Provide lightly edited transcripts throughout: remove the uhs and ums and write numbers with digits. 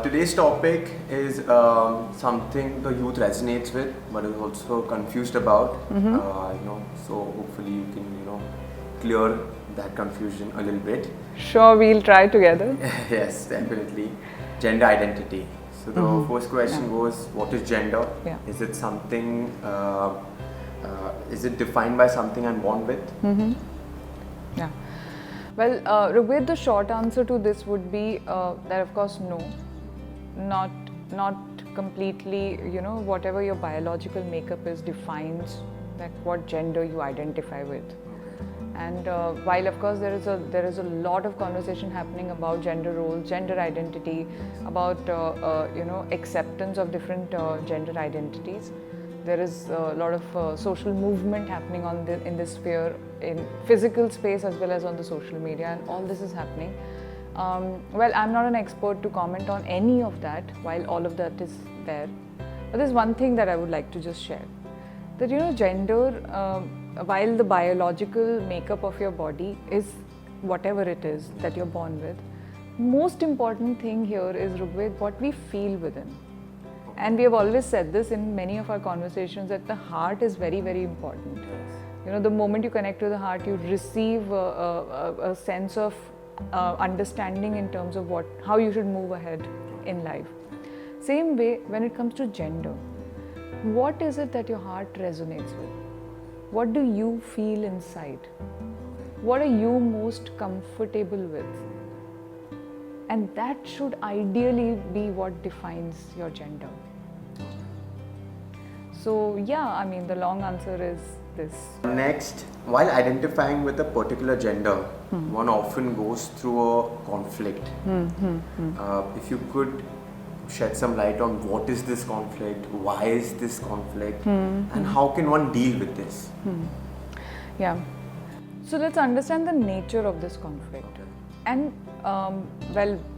Today's topic is something the youth resonates with, but is also confused about. So hopefully you can, clear that confusion a little bit. Sure, we'll try together. Yes, definitely. Gender identity. So the first question was, what is gender? Yeah. Is it something? Is it defined by something I'm born with? Yeah. Well, Rugved, the short answer to this would be that of course no, not completely. Whatever your biological makeup is defines that what gender you identify with. And while of course there is a lot of conversation happening about gender roles, gender identity, about acceptance of different gender identities. There is a lot of social movement happening in this sphere, in physical space as well as on the social media, and all this is happening. Well, I'm not an expert to comment on any of that while all of that is there. But there's one thing that I would like to just share. That gender, while the biological makeup of your body is whatever it is that you're born with, most important thing here is, Rugved, what we feel within. And we have always said this in many of our conversations, that the heart is very, very important. The moment you connect to the heart, you receive a sense of understanding in terms of how you should move ahead in life. Same way, when it comes to gender, what is it that your heart resonates with? What do you feel inside? What are you most comfortable with? And that should ideally be what defines your gender. So yeah, the long answer is this. Next, while identifying with a particular gender, one often goes through a conflict. If you could shed some light on what is this conflict, why is this conflict, and how can one deal with this? Yeah. So let's understand the nature of this conflict. And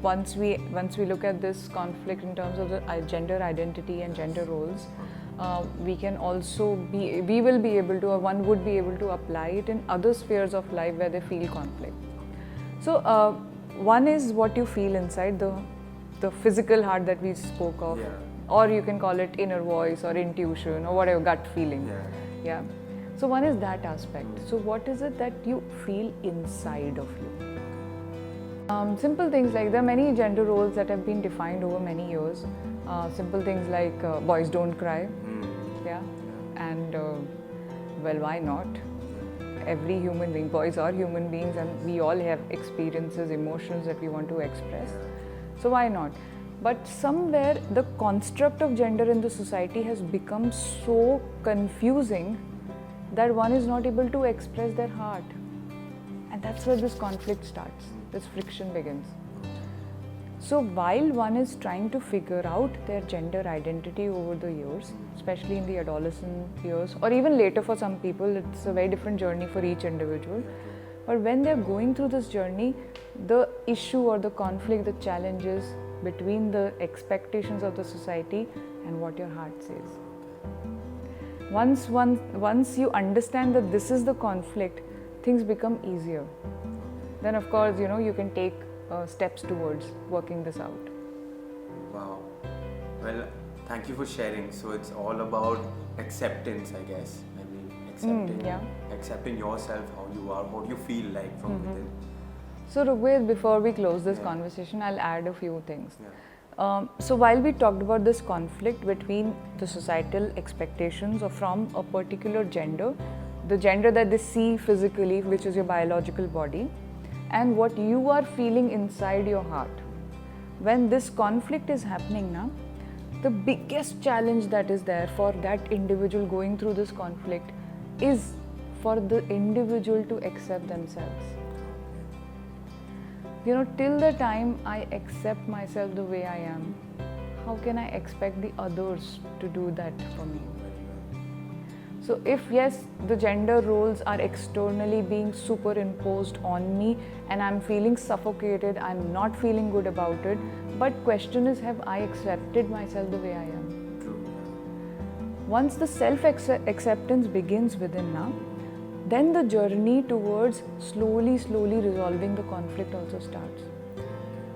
once we look at this conflict in terms of the gender identity and gender roles, we will be able to, or one would be able to apply it in other spheres of life where they feel conflict. So one is what you feel inside, the physical heart that we spoke of, or you can call it inner voice or intuition or whatever, gut feeling. Yeah. So one is that aspect. So what is it that you feel inside of you? Simple things like, there are many gender roles that have been defined over many years. Simple things like boys don't cry, and well, why not? Every human being, boys are human beings, and we all have experiences, emotions that we want to express. So why not? But somewhere the construct of gender in the society has become so confusing that one is not able to express their heart. And that's where this conflict starts, this friction begins. So while one is trying to figure out their gender identity over the years, especially in the adolescent years, or even later for some people, it's a very different journey for each individual. But when they're going through this journey, the issue or the conflict, the challenge is between the expectations of the society and what your heart says. Once you understand that this is the conflict, things become easier. Then of course, you can take steps towards working this out. Wow. Well, thank you for sharing. So it's all about acceptance, I guess. Accepting yourself, how you are, what you feel like from within. So Rugved, before we close this conversation, I'll add a few things. So while we talked about this conflict between the societal expectations of from a particular gender, the gender that they see physically, which is your biological body, and what you are feeling inside your heart. When this conflict is happening now, the biggest challenge that is there for that individual going through this conflict is for the individual to accept themselves. Till the time I accept myself the way I am, how can I expect the others to do that for me? So if yes, the gender roles are externally being superimposed on me and I'm feeling suffocated, I'm not feeling good about it, but question is, have I accepted myself the way I am? True. Once the self-acceptance begins within now, then the journey towards slowly resolving the conflict also starts.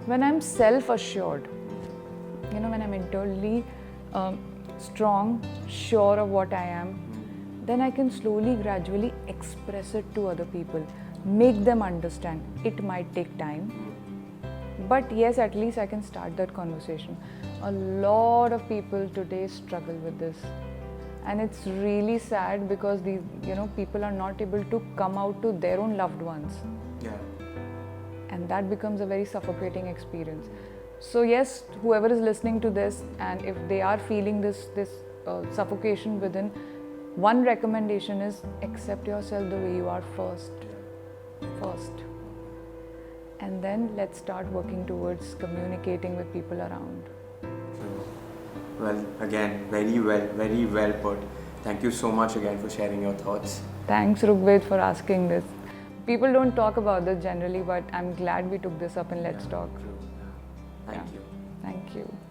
When I'm self-assured, when I'm internally strong, sure of what I am, then I can slowly, gradually express it to other people, make them understand. It might take time, but yes, at least I can start that conversation. A lot of people today struggle with this, and it's really sad because these, people are not able to come out to their own loved ones. Yeah. And that becomes a very suffocating experience. So yes, whoever is listening to this, and if they are feeling this suffocation within, one recommendation is accept yourself the way you are first, and then let's start working towards communicating with people around. Well, again, very well put. Thank you so much again for sharing your thoughts. Thanks, Rugved, for asking this. People don't talk about this generally, but I'm glad we took this up and let's talk. True. Thank you. Thank you.